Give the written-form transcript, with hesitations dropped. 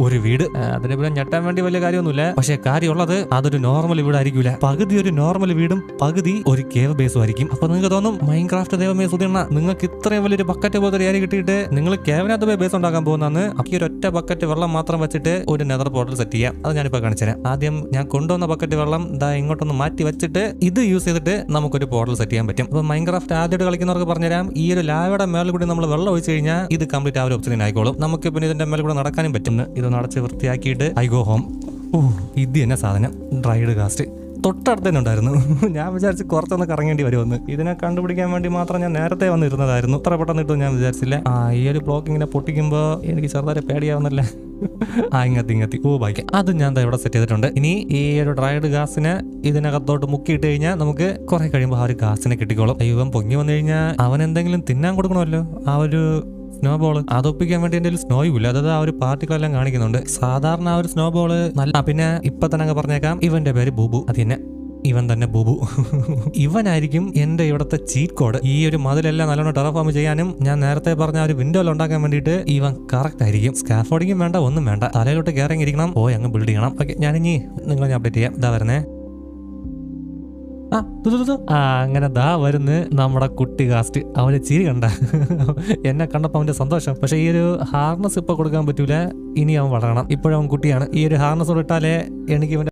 ഒരു വീട്. അതിനെ പിന്നെ ഞെട്ടാൻ വേണ്ടി വലിയ കാര്യമൊന്നുമില്ല. പക്ഷെ കാര്യമുള്ളത് അതൊരു നോർമൽ വീടായിരിക്കൂല. പകുതി ഒരു നോർമൽ വീടും പകുതി ഒരു കേവ് ബേസും ആയിരിക്കും. അപ്പൊ നിങ്ങൾക്ക് തോന്നും മൈൻക്രാഫ്റ്റ് ദൈവമേ സുധീർണ, നിങ്ങൾക്ക് ഇത്രയും വലിയൊരു ബക്കറ്റ് പോലത്തെ ഒരു ഏരിയ കിട്ടിയിട്ട് നിങ്ങൾ കേവിനകത്ത് പോയി ബേസ് ഉണ്ടാക്കാൻ പോകുന്നതാണ്. ഈ ഒരു ഒറ്റ ബക്കറ്റ് വെള്ളം മാത്രം വെച്ചിട്ട് ഒരു നെതർ പോർട്ടൽ സെറ്റ് ചെയ്യാം. അത് ഞാനിപ്പോ കാണിച്ചുതരാം. ആദ്യം ഞാൻ കൊണ്ടുവന്ന ബക്കറ്റ് വെള്ളം ഇങ്ങോട്ടൊന്ന് മാറ്റി വെച്ചിട്ട് ഇത് യൂസ് ചെയ്തിട്ട് നമുക്കൊരു പോർട്ടൽ സെറ്റ് ചെയ്യാൻ പറ്റും. അപ്പൊ മൈൻക്രാഫ്റ്റ് ആദ്യമായിട്ട് കളിക്കുന്നവർക്ക് പറഞ്ഞുതരാം, ഈ ഒരു ലാവയുടെ മേളിൽ കൂടി നമ്മൾ വെള്ളം ഒഴിച്ചു കഴിഞ്ഞാൽ ഇത് കംപ്ലീറ്റ് ആ ഒരു ഓപ്ഷൻ ആയിക്കോളും. നമുക്ക് പിന്നെ ഇതിന്റെ മേലെ കൂടെ നടക്കാനും പറ്റും. ഇത് നടച്ച് വൃത്തിയാക്കിയിട്ട് ഐ ഗോ ഹോം. ഇത് തന്നെ സാധനം ഡ്രൈഡ് കാസ്റ്റ് തൊട്ടടുത്ത് തന്നെ ഉണ്ടായിരുന്നു. ഞാൻ വിചാരിച്ച് കുറച്ചൊന്ന് കറങ്ങേണ്ടി വരുമെന്ന്. ഇതിനെ കണ്ടുപിടിക്കാൻ വേണ്ടി മാത്രം ഞാൻ നേരത്തെ വന്നിരുന്നതായിരുന്നു. ഇത്ര പെട്ടെന്ന് കിട്ടും ഞാൻ വിചാരിച്ചില്ല. ഈ ഒരു ബ്ലോക്ക് ഇങ്ങനെ പൊട്ടിക്കുമ്പോൾ എനിക്ക് ചെറുതായിട്ട് പേടിയാവുന്നല്ലേ. ഇങ്ങത്തി ബാക്കി അത് ഞാൻ ഇവിടെ സെറ്റ് ചെയ്തിട്ടുണ്ട്. ഇനി ഈ ഒരു ഡ്രൈഡ് ഗ്യാസിനെ ഇതിനകത്തോട്ട് മുക്കിയിട്ട് കഴിഞ്ഞാൽ നമുക്ക് കുറെ കഴിയുമ്പോൾ ആ ഒരു ഗ്യാസിനെ കിട്ടിക്കോളും. ഇവൻ പൊങ്ങി വന്നു കഴിഞ്ഞാൽ അവൻ എന്തെങ്കിലും തിന്നാൻ കൊടുക്കണമല്ലോ. ആ ഒരു സ്നോ ബോള് അതൊപ്പിക്കാൻ വേണ്ടി എന്റെ സ്നോയും ഇല്ല. അതായത് ആ ഒരു പാർട്ടികളെല്ലാം കാണിക്കുന്നുണ്ട്. സാധാരണ ആ ഒരു സ്നോ ബോള് നല്ല. പിന്നെ ഇപ്പൊ തന്നെ പറഞ്ഞേക്കാം, ഇവന്റെ പേര് ബൂബു. അത് തന്നെ ഇവൻ തന്നെ ബൂബു. ഇവനായിരിക്കും എന്റെ ഇവിടുത്തെ ചീറ്റ് കോഡ്. ഈ ഒരു മതിലെല്ലാം നല്ലോണം ടെറഫോം ചെയ്യാനും ഞാൻ നേരത്തെ പറഞ്ഞ ഒരു വിൻഡോയിൽ ഉണ്ടാക്കാൻ വേണ്ടിയിട്ട് ഇവൻ കറക്റ്റ് ആയിരിക്കും. സ്കാഫോർഡിങ്ങും വേണ്ട, ഒന്നും വേണ്ട. തലയിലോട്ട് കയറിയിരിക്കണം, പോയി അങ്ങ് ബിൽഡ് ചെയ്യണം. ഓക്കെ, ഞാനിനി നിങ്ങളെ അപ്ഡേറ്റ് ചെയ്യാം. ഇതാ വരുന്നേ. അങ്ങനെ വരുന്ന് നമ്മുടെ കുട്ടി കാസ്റ്റ്. അവന് ചിരി കണ്ട. എന്നെ കണ്ടപ്പോ അവന്റെ സന്തോഷം. പക്ഷെ ഈ ഒരു ഹാർനസ് ഇപ്പൊ കൊടുക്കാൻ പറ്റൂല. ഇനി അവൻ വളരണം. ഇപ്പോഴവൻ കുട്ടിയാണ്. ഈ ഒരു ഹാർനസ് ഇട്ടാലേ എനിക്ക്